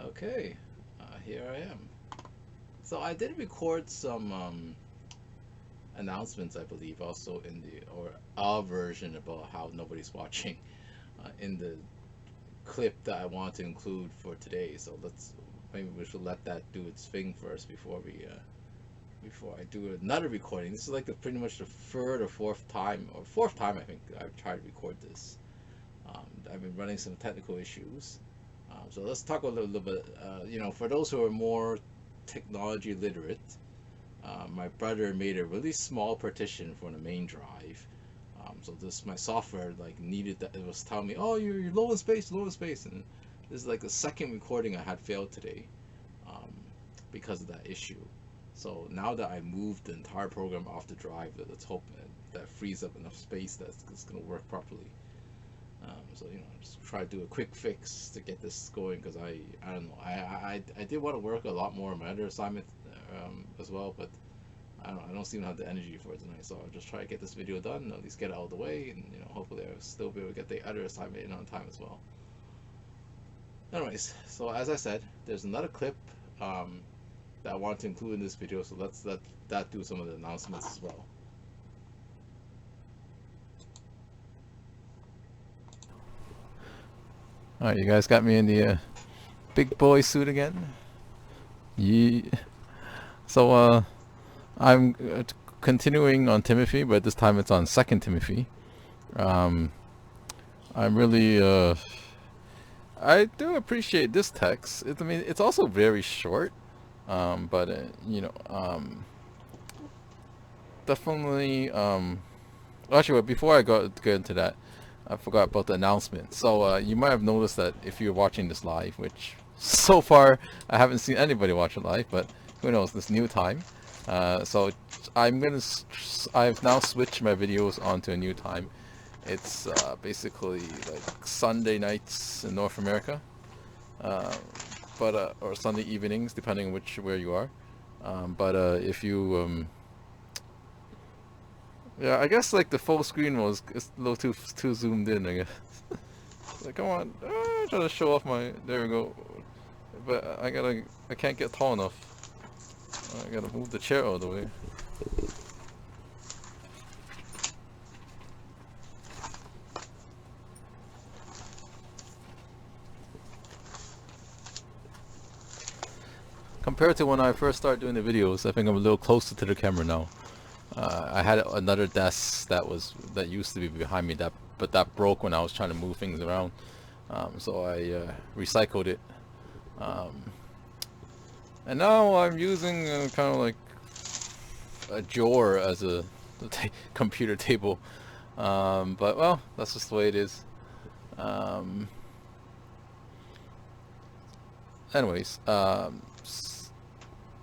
Okay, here I am. So I did record some announcements, I believe, also in the or our version about how nobody's watching in the clip that I want to include for today. So let's maybe we should let that do its thing first before I do another recording. This is like pretty much the third or fourth time I think I've tried to record this. I've been running some technical issues. So let's talk a little bit. For those who are more technology literate, my brother made a really small partition for the main drive. So this my software like needed that. It was telling me, oh, you're low in space, and this is like the second recording I had failed today, um, because of that issue. So now that I moved the entire program off the drive, let's hope that frees up enough space that it's going to work properly. Just try to do a quick fix to get this going because I don't know. I did want to work a lot more on my other assignment as well, but I don't seem to have the energy for it tonight. So I'll just try to get this video done, at least get it out of the way, and hopefully I'll still be able to get the other assignment in on time as well. Anyways, so as I said, there's another clip that I want to include in this video, so let's let that do some of the announcements as well. Alright, you guys got me in the big boy suit again. Yeah. So I'm continuing on Timothy, but this time it's on Second Timothy. I'm really I do appreciate this text. I mean, it's also very short, but definitely. Actually, before I get into that, I forgot about the announcement. So you might have noticed that if you're watching this live, which so far I haven't seen anybody watch it live, but who knows, this new time. So I've now switched my videos onto a new time. It's basically like Sunday nights in North America, or Sunday evenings, depending on where you are. If you yeah, I guess like the full screen was it's a little too zoomed in, I guess. Like, come on, trying to show off my. There we go. But I can't get tall enough. I gotta move the chair out of the way. Compared to when I first started doing the videos, I think I'm a little closer to the camera now. I had another desk that used to be behind me, but that broke when I was trying to move things around. So I recycled it, and now I'm using kind of like a drawer as a computer table. But well, that's just the way it is. Anyways,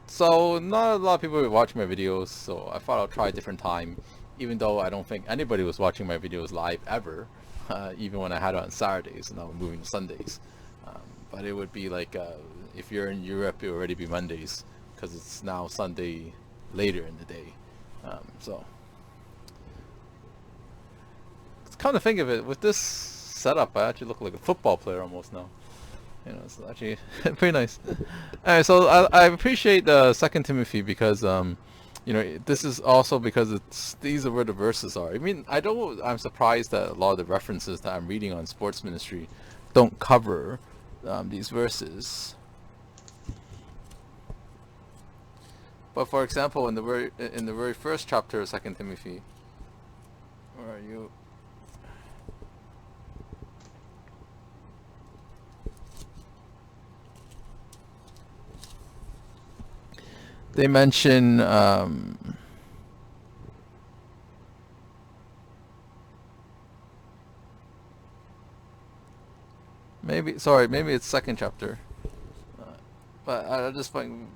so not a lot of people were watching my videos, so I thought I'll try a different time, even though I don't think anybody was watching my videos live ever, even when I had it on Saturdays and now I'm moving to Sundays. But it would be like, if you're in Europe, it would already be Mondays, because it's now Sunday later in the day. So, come to think of it, with this setup, I actually look like a football player almost now. It's actually pretty nice. Alright, so I appreciate Second Timothy because this is also because these are where the verses are. I mean, I'm surprised that a lot of the references that I'm reading on sports ministry don't cover these verses. But for example, in the very first chapter of Second Timothy, where are you? They mention maybe it's second chapter, but I just find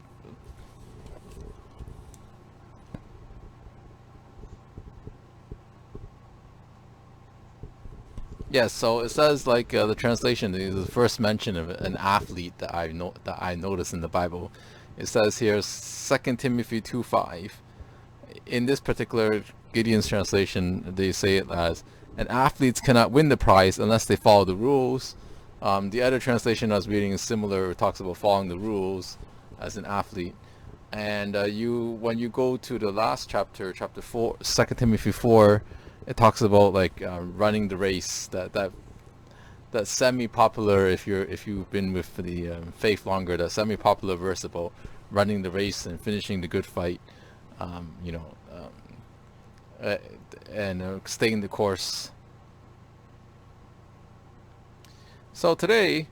yes. So it says like the translation is the first mention of an athlete that I noticed in the Bible. It says here 2 Timothy 2:5. In this particular Gideon's translation, they say it as, and athletes cannot win the prize unless they follow the rules. The other translation I was reading is similar. It talks about following the rules as an athlete. And when you go to the last chapter, chapter 4, 2 Timothy 4, it talks about like running the race. That semi-popular, if you've been with the faith longer, that semi-popular verse about running the race and finishing the good fight, um, you know, um, uh, and staying the course. So today,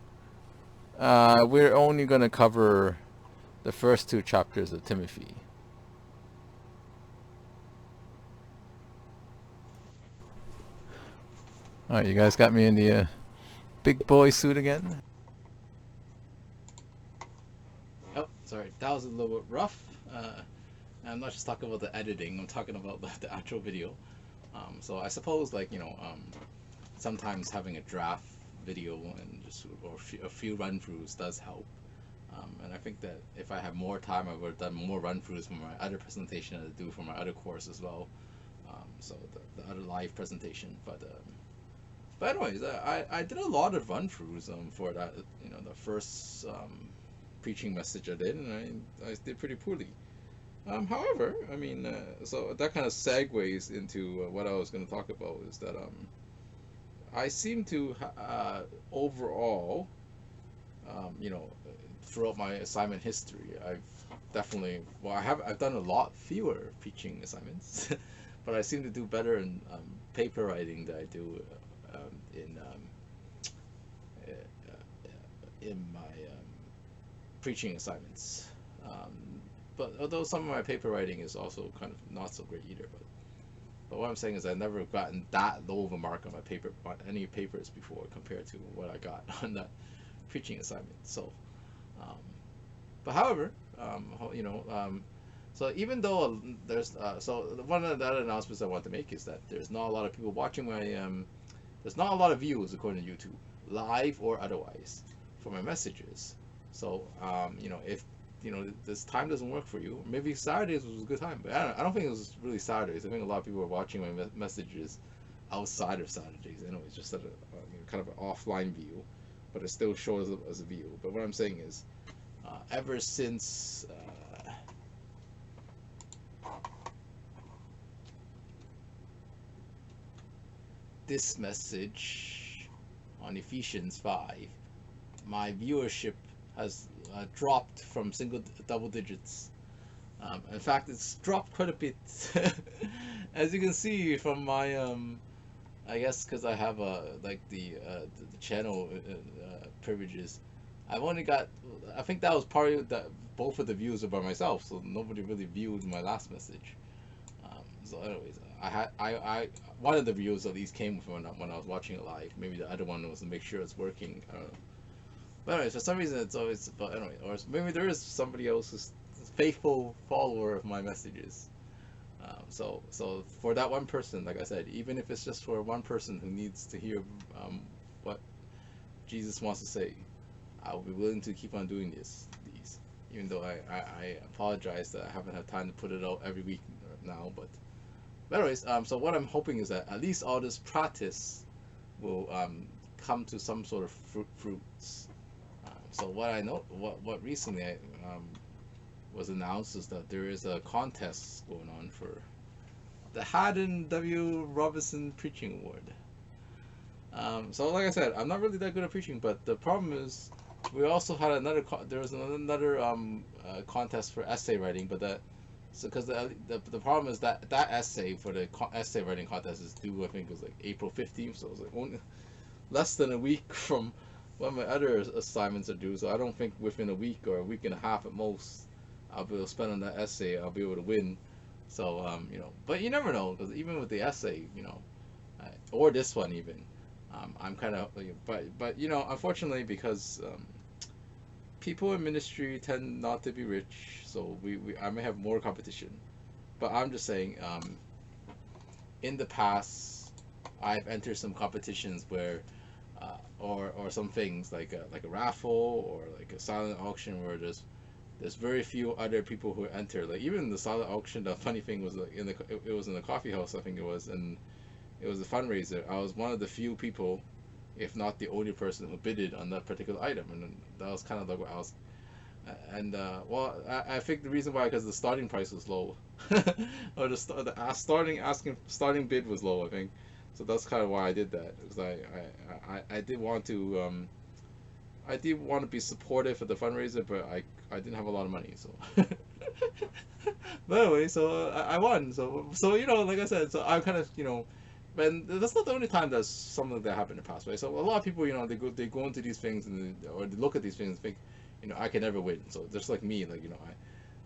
we're only going to cover the first two chapters of Timothy. All right, you guys got me in the big boy suit again. Oh, sorry, that was a little bit rough. I'm not just talking about the editing. I'm talking about the actual video. So I suppose, like, sometimes having a draft video and just or a few run-throughs does help. And I think that if I had more time, I would have done more run-throughs for my other presentation that I do for my other course as well. So the other live presentation. But anyways, I did a lot of run-throughs for that. The first preaching message I did, and I did pretty poorly. However, I mean, so that kind of segues into what I was going to talk about is that I seem to overall, you know, throughout my assignment history, I've done a lot fewer preaching assignments, but I seem to do better in paper writing than I do uh, in my preaching assignments. Um, but although some of my paper writing is also kind of not so great either, but what I'm saying is I've never gotten that low of a mark on any papers before compared to what I got on that preaching assignment. So, um, but however, so even though so one of the other announcements I want to make is that there's not a lot of people watching there's not a lot of views according to YouTube, live or otherwise, for my messages. So, if this time doesn't work for you, maybe Saturdays was a good time, but I don't think it was really Saturdays. I think a lot of people are watching my messages outside of Saturdays, anyways, just at kind of an offline view, but it still shows up as a view. But what I'm saying is, ever since this message on Ephesians 5, my viewership has dropped from double digits. In fact, it's dropped quite a bit. As you can see from my, I guess because I have the channel privileges, I've only got. I think that was part of that. Both of the views are by myself, so nobody really viewed my last message. So, anyways, I one of the views at least came from when I was watching it live. Maybe the other one was to make sure it's working. I don't know. But anyways, for some reason it's always. But anyway, or maybe there is somebody else who's a faithful follower of my messages. So for that one person, like I said, even if it's just for one person who needs to hear what Jesus wants to say, I will be willing to keep on doing these, even though I apologize that I haven't had time to put it out every week now. But anyways, so what I'm hoping is that at least all this practice will come to some sort of fruits. So what I know, what recently was announced is that there is a contest going on for the Haddon W. Robinson Preaching Award. So like I said, I'm not really that good at preaching, but the problem is we also had there was another contest for essay writing, but because the problem is that essay for the essay writing contest is due, I think it was like April 15th, so it was like only less than a week from when my other assignments are due. So I don't think within a week or a week and a half at most I'll be able to spend on that essay. I'll be able to win. So but you never know, because even with the essay, or this one even, I'm kind of but unfortunately, because people in ministry tend not to be rich, so I may have more competition. But I'm just saying, in the past, I've entered some competitions where, or some things like a raffle or like a silent auction where there's very few other people who enter. Like even the silent auction, the funny thing was like it was in the coffee house, I think it was, and it was a fundraiser. I was one of the few people if not the only person who bidded on that particular item. And then that was kind of like what I was. And well, I think the reason why, because the starting price was low, or starting bid was low, I think. So that's kind of why I did that, because I did want to I did want to be supportive of the fundraiser, but I didn't have a lot of money, so. But anyway, so I won. So like I said, so I kind of and that's not the only time that's something like that happened in the past, right? So a lot of people, they go into these things or they look at these things and think, I can never win. So just like me, like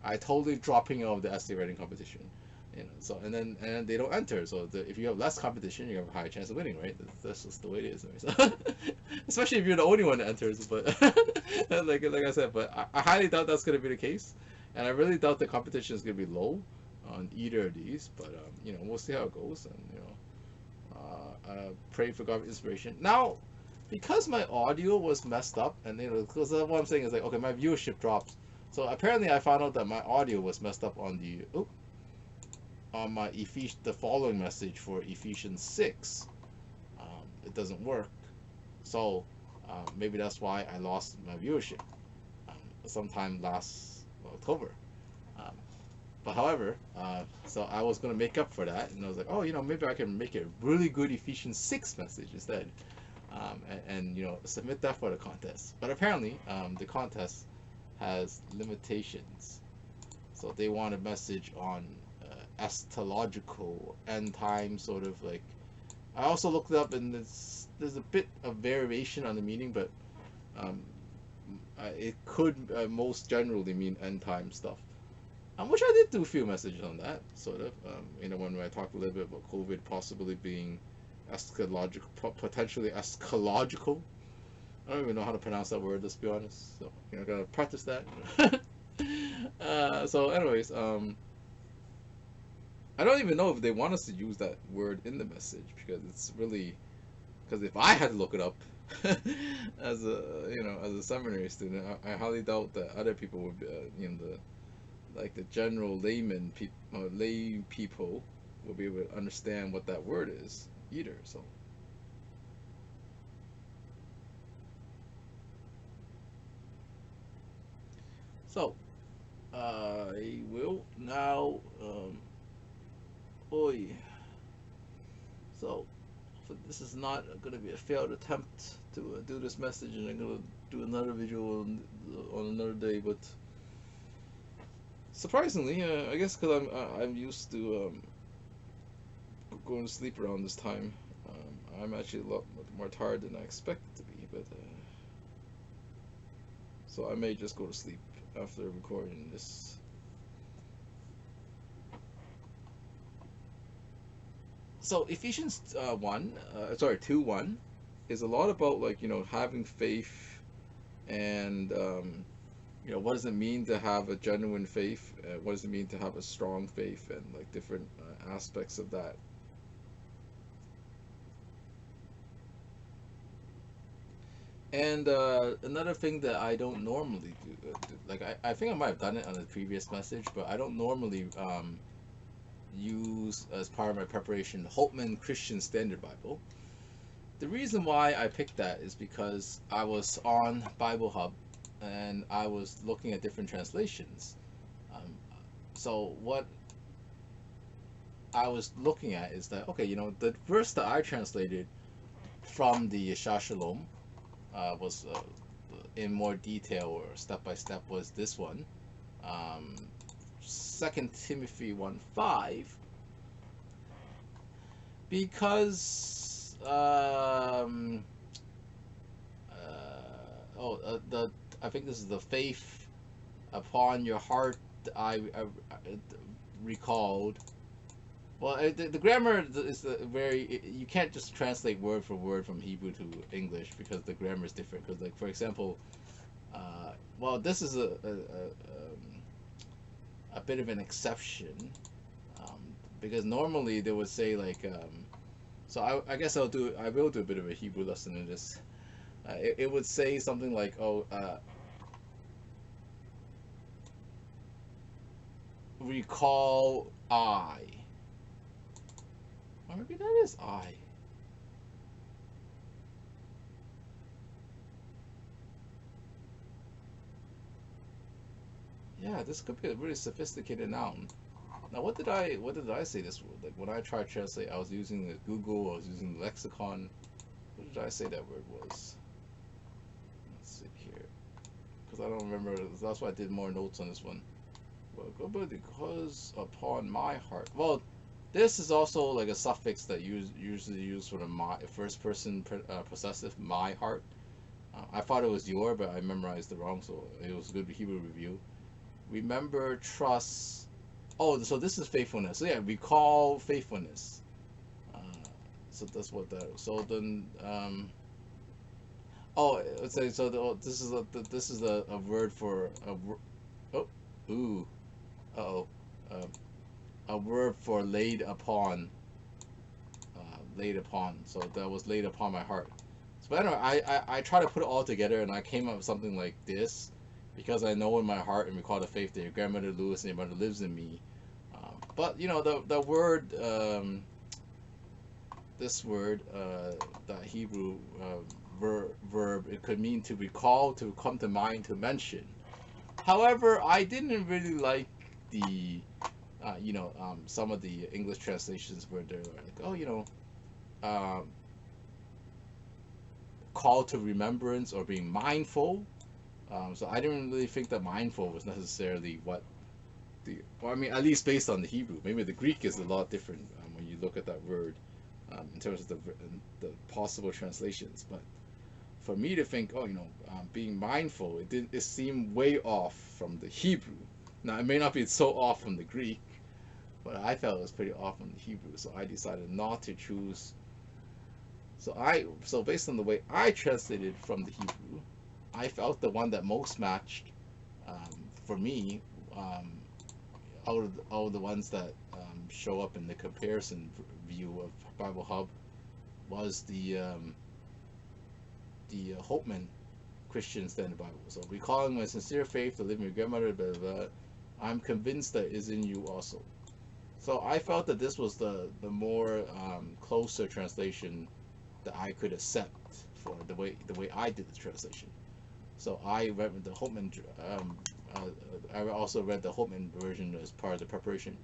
I totally dropping out of the essay writing competition. So and then they don't enter. So if you have less competition, you have a higher chance of winning, right? That's just the way it is. Right? So, especially if you're the only one that enters. But like I said, but I highly doubt that's gonna be the case, and I really doubt the competition is gonna be low on either of these. But we'll see how it goes, and pray for God's inspiration. Now, because my audio was messed up, and because what I'm saying is like, okay, my viewership drops. So apparently, I found out that my audio was messed up on the following message for Ephesians 6. It doesn't work, so maybe that's why I lost my viewership sometime last October. Um, but however, so I was gonna make up for that, and I was like, oh, maybe I can make a really good Ephesians 6 message instead, and submit that for the contest. But apparently, the contest has limitations, so they want a message on eschatological end time sort of like. I also looked it up, and there's a bit of variation on the meaning, but um, it could most generally mean end time stuff. Which I did do a few messages on that, sort of. When I talked a little bit about COVID possibly being eschatological, potentially eschatological. I don't even know how to pronounce that word, let's be honest. So, gotta practice that. So, anyways, I don't even know if they want us to use that word in the message, because it's really, because if I had to look it up as a seminary student, I highly doubt that other people would be, the general lay people will be able to understand what that word is either. So I will now oi. So this is not going to be a failed attempt to do this message, and I'm going to do another video on another day. But surprisingly, I guess because I'm used to going to sleep around this time, I'm actually a lot more tired than I expected to be. But so I may just go to sleep after recording this. So Ephesians 2:1 is a lot about having faith, and what does it mean to have a genuine faith? What does it mean to have a strong faith, and different aspects of that. And another thing that I don't normally do, I think I might have done it on the previous message, but I don't normally use as part of my preparation the Holtman Christian Standard Bible. The reason why I picked that is because I was on Bible Hub and I was looking at different translations. So what I was looking at is that, okay, the verse that I translated from the Shalom was in more detail or step by step was this one. 2 Timothy 1:5, because I think this is the faith upon your heart. I recalled. Well, the grammar is you can't just translate word for word from Hebrew to English, because the grammar is different. Because for example, this is a bit of an exception, because normally they would say so I guess I will do a bit of a Hebrew lesson in this. It would say something like, recall I, or maybe that is I. Yeah, this could be a really sophisticated noun. Now, what did I say this word? Like when I tried to translate, I was using the Google, I was using the lexicon. What did I say that word was? Let's see here, because I don't remember. That's why I did more notes on this one. Well, because upon my heart. Well, this is also like a suffix that usually used for the my first person possessive my heart. I thought it was your, but I memorized it wrong, so it was a good Hebrew review. Remember, trust. Oh, so this is faithfulness. So yeah, recall faithfulness. Uh, so that's what that. So then, oh, let's say so. This is a word for oh, ooh, oh, um, a word for laid upon, laid upon. So that was laid upon my heart. So I don't know. I try to put it all together, and I came up with something like this, because I know in my heart and recall the faith that your grandmother Lewis and your mother lives in me. But you know the word this word that Hebrew verb, it could mean to recall, to come to mind, to mention. However, I didn't really like the some of the English translations where they're like, oh, um, call to remembrance or being mindful. So I didn't really think that mindful was necessarily what well, I mean, at least based on the Hebrew. Maybe the Greek is a lot different when you look at that word in terms of the possible translations. But for me to think, oh, being mindful, it seemed way off from the Hebrew. Now it may not be so off from the Greek, but I felt it was pretty off from the Hebrew. So I decided not to choose. So based on the way I translated from the Hebrew, I felt the one that most matched for me. Out of the ones that show up in the comparison view of Bible Hub was the Holtman Christian Standard Bible. So recalling my sincere faith to live in your grandmother, blah, blah, blah, I'm convinced that is in you also. So I felt that this was the more closer translation that I could accept for the way I did the translation. So I read the Holtman. Uh, I also read the Holtman version as part of the preparation.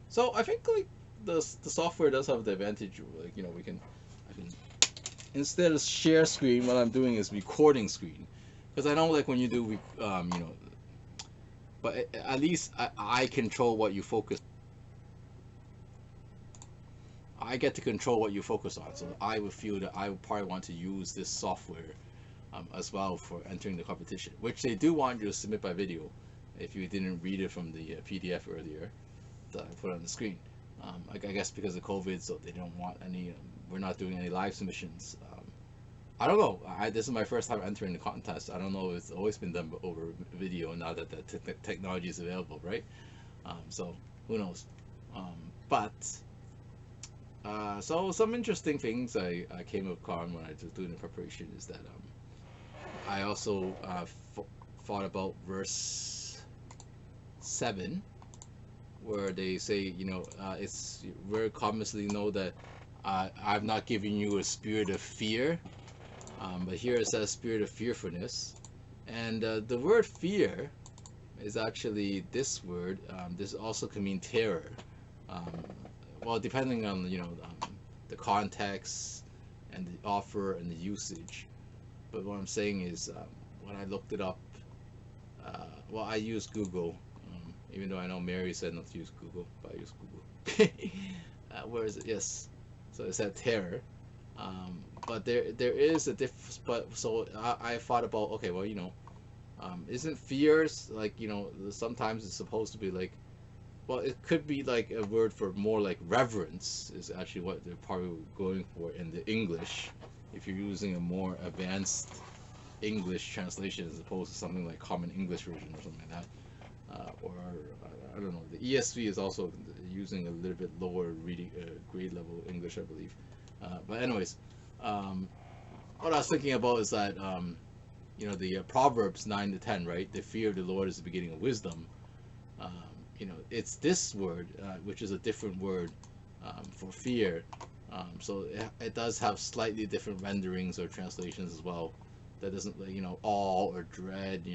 So I think like the software does have the advantage. Like I can instead of share screen, what I'm doing is recording screen, because I know like when you do but at least I control what you focus. I get to control what you focus on. So I would feel that I would probably want to use this software as well for entering the competition, which they do want you to submit by video. If you didn't read it from the PDF earlier that I put on the screen, I guess because of COVID, so they don't want any. We're not doing any live submissions. I don't know. This is my first time entering the contest. I don't know if it's always been done over video now that the technology is available, right? So who knows? But so some interesting things I came upon when I was doing the preparation is that I also thought about verse 7, where they say, it's very commonly know that I've not given you a spirit of fear, but here it says spirit of fearfulness. And the word fear is actually this word. This also can mean terror. Um, well, depending on the context and the offer and the usage. But what I'm saying is, when I looked it up, well, I used Google, even though I know Mary said not to use Google, but I use Google. Where is it? Yes. So it said terror. But there is a difference. But so I thought about, okay, well, isn't fears like sometimes it's supposed to be like, well, it could be like a word for more like reverence is actually what they're probably going for in the English, if you're using a more advanced English translation as opposed to something like Common English version or something like that. Or I don't know. The ESV is also using a little bit lower reading grade level English, I believe. But anyways, what I was thinking about is that the Proverbs 9 to 10, right? The fear of the Lord is the beginning of wisdom. Um, it's this word, which is a different word for fear. So it does have slightly different renderings or translations as well. that doesn't like, all or dread,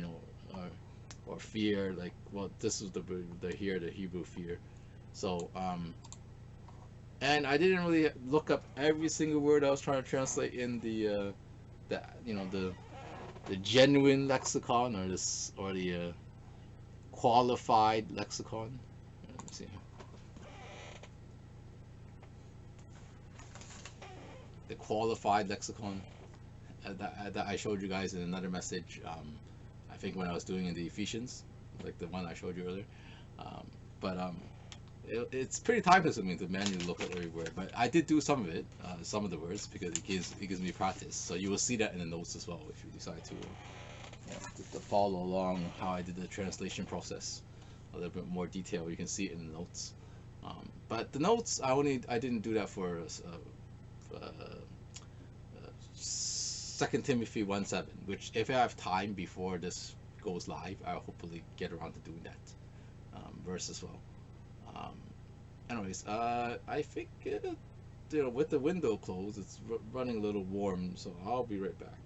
or fear. Like, well, this is the Hebrew fear. So and I didn't really look up every single word I was trying to translate in the the genuine lexicon, or the qualified lexicon. Let me see. The qualified lexicon that I showed you guys in another message. I think when I was doing in the Ephesians, like the one I showed you earlier. Um, but it's pretty time consuming to manually look at every word. But I did do some of it, some of the words, because it gives me practice. So you will see that in the notes as well if you decide to follow along how I did the translation process. A little bit more detail. You can see it in the notes. But the notes, I didn't do that for Second Timothy 1:7, which if I have time before this goes live, I'll hopefully get around to doing that verse as well. Um, anyways, I think with the window closed, it's running a little warm, so I'll be right back.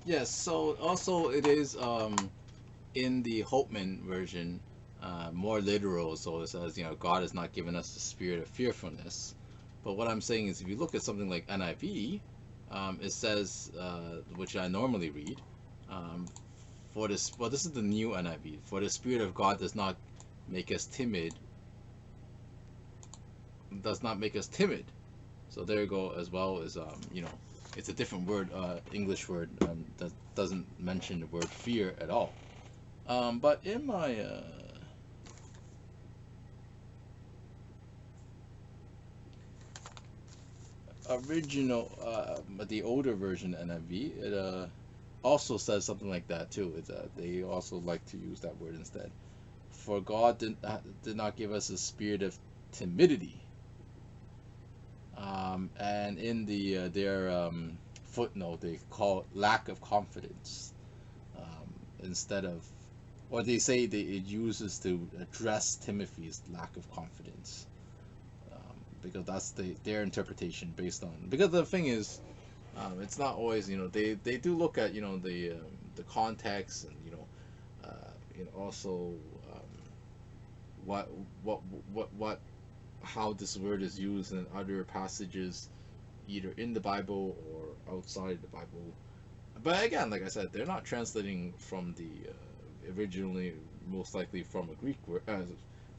Yes, so also it is in the Holtman version, more literal. So it says, God has not given us the spirit of fearfulness. But what I'm saying is, if you look at something like NIV, it says, which I normally read, um, well, this is the new NIV. For the spirit of God make us timid, does not make us timid. So there you go, as well as it's a different word, English word, that doesn't mention the word fear at all. But in my original, the older version NIV, it also says something like that too. They also like to use that word instead. For God did not give us a spirit of timidity. And in their footnote, they call it lack of confidence, instead of, or they say it uses to address Timothy's lack of confidence, because that's their interpretation based on. Because the thing is, it's not always, they do look at the context, and also um, what what how this word is used in other passages, either in the Bible or outside the Bible. But again, like I said, they're not translating from the originally, most likely from a Greek word,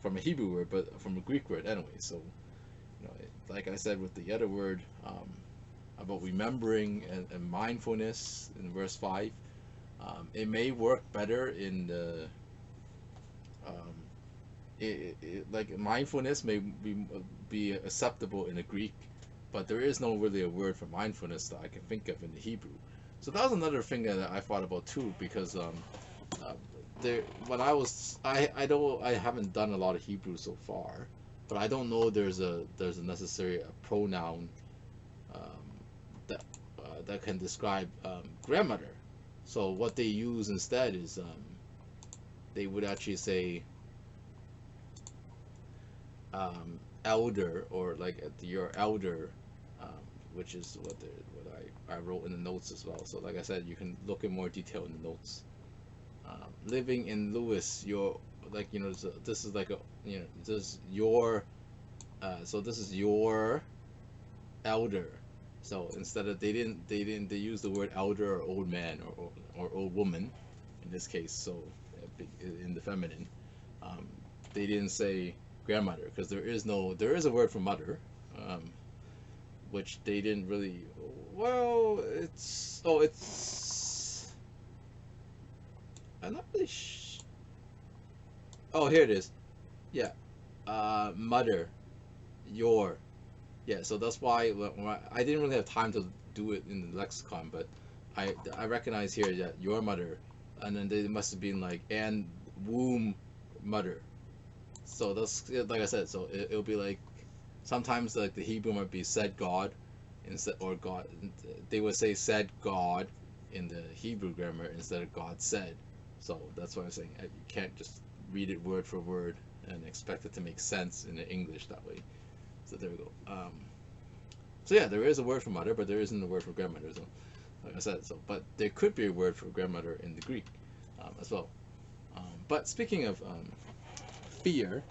from a Hebrew word, but from a Greek word anyway. So, like I said with the other word, about remembering and mindfulness in verse 5, it may work better in the um, like mindfulness may be acceptable in the Greek, but there is no really a word for mindfulness that I can think of in the Hebrew. So that was another thing that I thought about too, because uh, there when I haven't done a lot of Hebrew so far, but I don't know there's a necessary pronoun um, that can describe grandmother. So what they use instead is they would actually say elder, or like your elder, um, which is what I wrote in the notes as well. So like I said, you can look in more detail in the notes. Living in Lewis, your like this is like a this is your so this is your elder. So instead of they use the word elder or old man, or old woman in this case. So in the feminine, um, they didn't say grandmother, because there is a word for mother, um, which they didn't really. Well, it's I'm not really. Oh, here it is. Yeah, mother, your. Yeah, so that's why I didn't really have time to do it in the lexicon, but I recognize here that your mother, and then they must have been like and womb mother. So that's, yeah, like I said. So it'll be like sometimes like the Hebrew might be said God instead, or God. They would say said God in the Hebrew grammar instead of God said. So that's why I'm saying you can't just read it word for word and expect it to make sense in the English that way. So there we go. So yeah, there is a word for mother, but there isn't a word for grandmother. So like I said, so but there could be a word for grandmother in the Greek as well. But speaking of fear,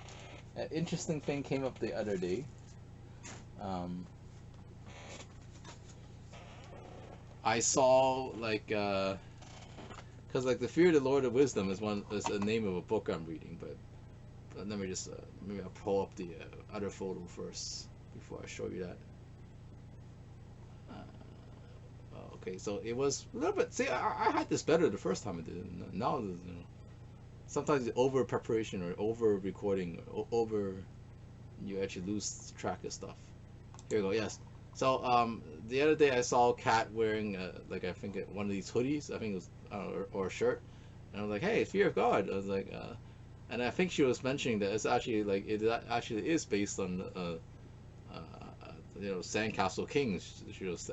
an interesting thing came up the other day. Um, I saw like because like the fear of the Lord of Wisdom is the name of a book I'm reading, but let me just maybe I'll pull up the other photo first before I show you that. Okay, so it was a little bit. See, I had this better the first time I did it. Now, you know, sometimes over preparation or over recording, or over you actually lose track of stuff. Here we go. Yes. So the other day I saw Kat wearing like I think one of these hoodies. I think it was or a shirt, and I was like, hey, fear of God. I was like, and I think she was mentioning that it's actually like it actually is based on Sandcastle Kings. I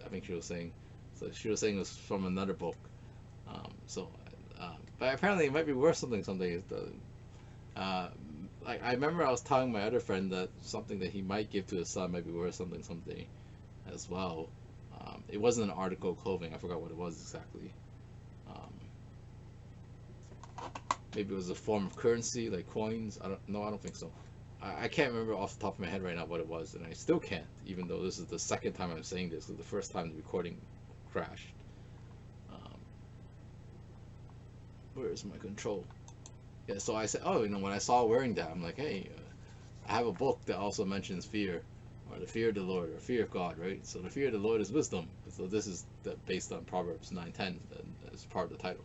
think she was saying. So she was saying it was from another book. So, but apparently it might be worth something someday. Uh, like I remember I was telling my other friend that something that he might give to his son might be worth something someday as well. It wasn't an article of clothing. I forgot what it was exactly. Um, Maybe it was a form of currency like coins. I don't. No, I don't think so. I can't remember off the top of my head right now what it was, and I still can't, even though this is the second time I'm saying this. Because the first time the recording crashed. Um, where is my control? Yeah, so I said, oh, when I saw wearing that, I'm like, hey, I have a book that also mentions fear, or the fear of the Lord, or fear of God, right? So the fear of the Lord is wisdom. So this is based on Proverbs 9:10 as part of the title.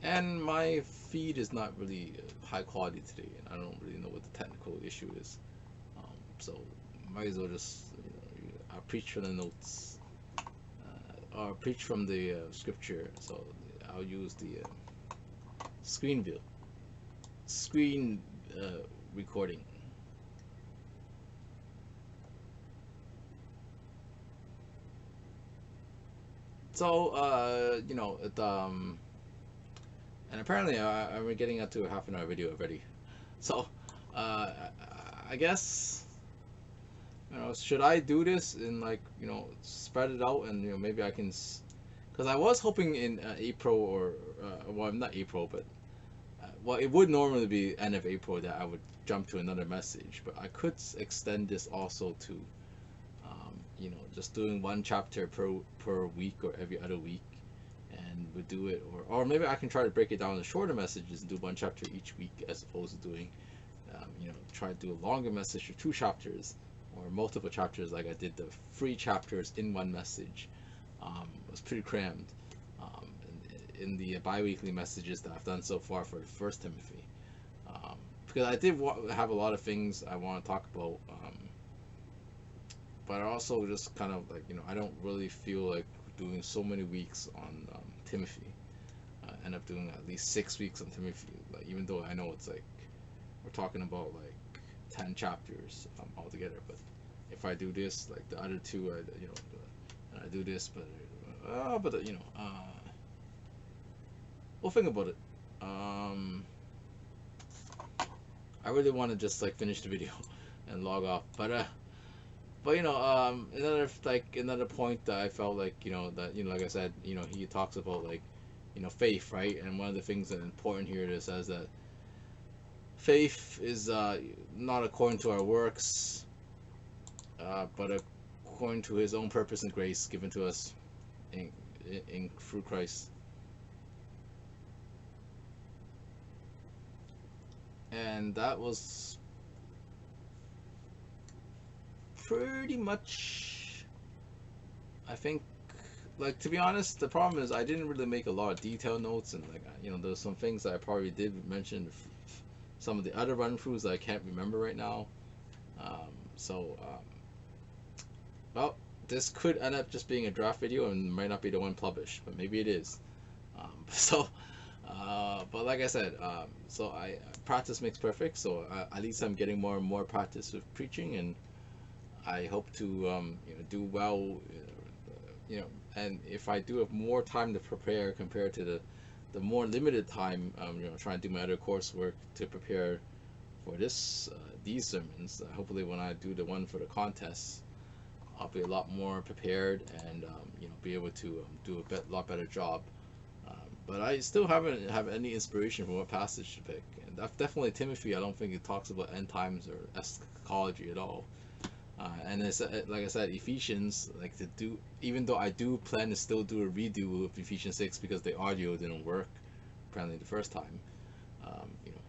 And my feed is not really high quality today, and I don't really know what the technical issue is. So might as well just I preach from the notes, or preach from the scripture. So I'll use the screen view, screen recording. So and apparently I'm getting up to a half an hour video already. So uh, I guess should I do this and like spread it out and maybe I can, because I was hoping in April or well not April but well it would normally be end of April that I would jump to another message, but I could extend this also to just doing one chapter per week or every other week, and would do it, or maybe I can try to break it down into shorter messages and do one chapter each week as opposed to doing try to do a longer message for two chapters or multiple chapters like I did the 3 chapters in one message. It was pretty crammed in the bi-weekly messages that I've done so far for First Timothy, because I did have a lot of things I want to talk about, but I also just kind of like I don't really feel like doing so many weeks on Timothy. I end up doing at least 6 weeks on Timothy, like even though I know it's like we're talking about like 10 chapters altogether, but if I do this like the other two and I do this, but we'll think about it. I really want to just like finish the video and log off, but another point that I felt like that like I said he talks about like faith, right? And one of the things that important here it says that faith is not according to our works, but according to His own purpose and grace given to us in through Christ. And that was pretty much, I think, like to be honest, the problem is I didn't really make a lot of detailed notes, and like there's some things that I probably did mention some of the other run throughs that I can't remember right now. So well, this could end up just being a draft video and might not be the one published, but maybe it is. So but like I said, so I practice makes perfect, so at least I'm getting more and more practice with preaching, and I hope to do well, and if I do have more time to prepare compared to the more limited time, trying to do my other coursework to prepare for these sermons. Hopefully, when I do the one for the contest, I'll be a lot more prepared and be able to do a lot better job. But I still haven't have any inspiration for what passage to pick. And that's definitely Timothy. I don't think it talks about end times or eschatology at all. And it's like I said, Ephesians, like to do, even though I do plan to still do a redo of Ephesians 6 because the audio didn't work apparently the first time. Um, you know,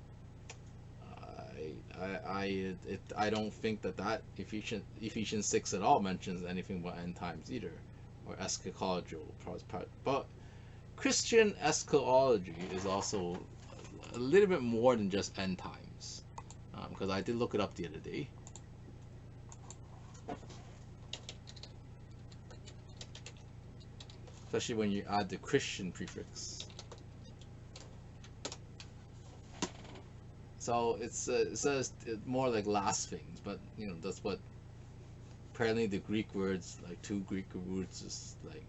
I don't think that Ephesians 6 at all mentions anything about end times either, or eschatological. But Christian eschatology is also a little bit more than just end times, because I did look it up the other day. Especially when you add the Christian prefix. So it says more like last things, but that's what apparently the Greek words, like two Greek words, is like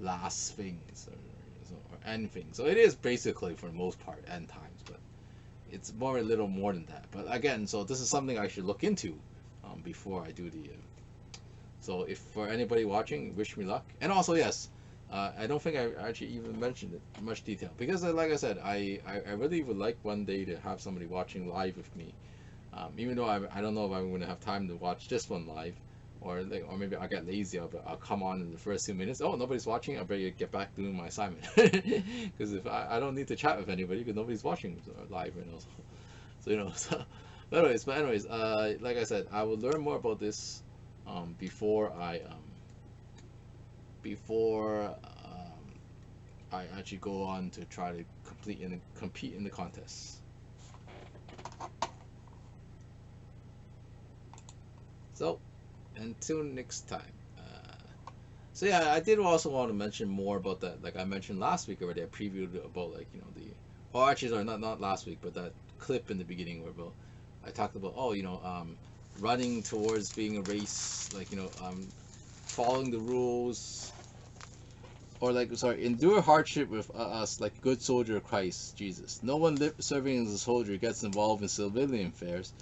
last things or end things. So it is basically for the most part end times, but it's a little more than that. But again, so this is something I should look into before I do the. So if for anybody watching, wish me luck. And also yes. I don't think I actually even mentioned it in much detail because, like I said, I really would like one day to have somebody watching live with me. Even though I don't know if I'm going to have time to watch this one live, or maybe I'll get lazy. I'll come on in the first 2 minutes. Oh, nobody's watching. I better get back doing my assignment because if I don't need to chat with anybody because nobody's watching live, So anyways, like I said, I will learn more about this before I actually go on to try to compete in the contest. So until next time. So yeah, I did also want to mention more about that. Like I mentioned last week already, I previewed about actually sorry, not last week, but that clip in the beginning where I talked about running towards being a race, following the rules, or endure hardship with us like good soldier of Christ Jesus. No one serving as a soldier gets involved in civilian affairs.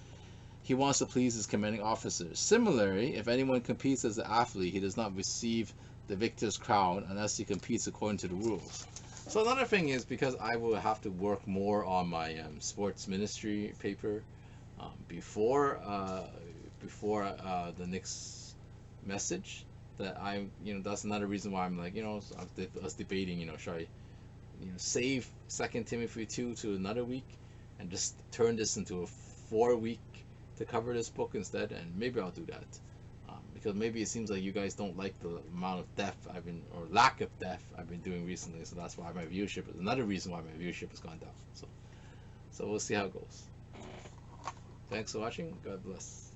He wants to please his commanding officers. Similarly, if anyone competes as an athlete, he does not receive the victor's crown unless he competes according to the rules. So another thing is, because I will have to work more on my sports ministry paper before the next message, that that's another reason why I'm like, I was debating, should I, save 2 Timothy 2 to another week and just turn this into a 4-week to cover this book instead, and maybe I'll do that. Because maybe it seems like you guys don't like the amount of depth or lack of depth I've been doing recently, so that's why my viewership is another reason why my viewership has gone down. So we'll see how it goes. Thanks for watching. God bless.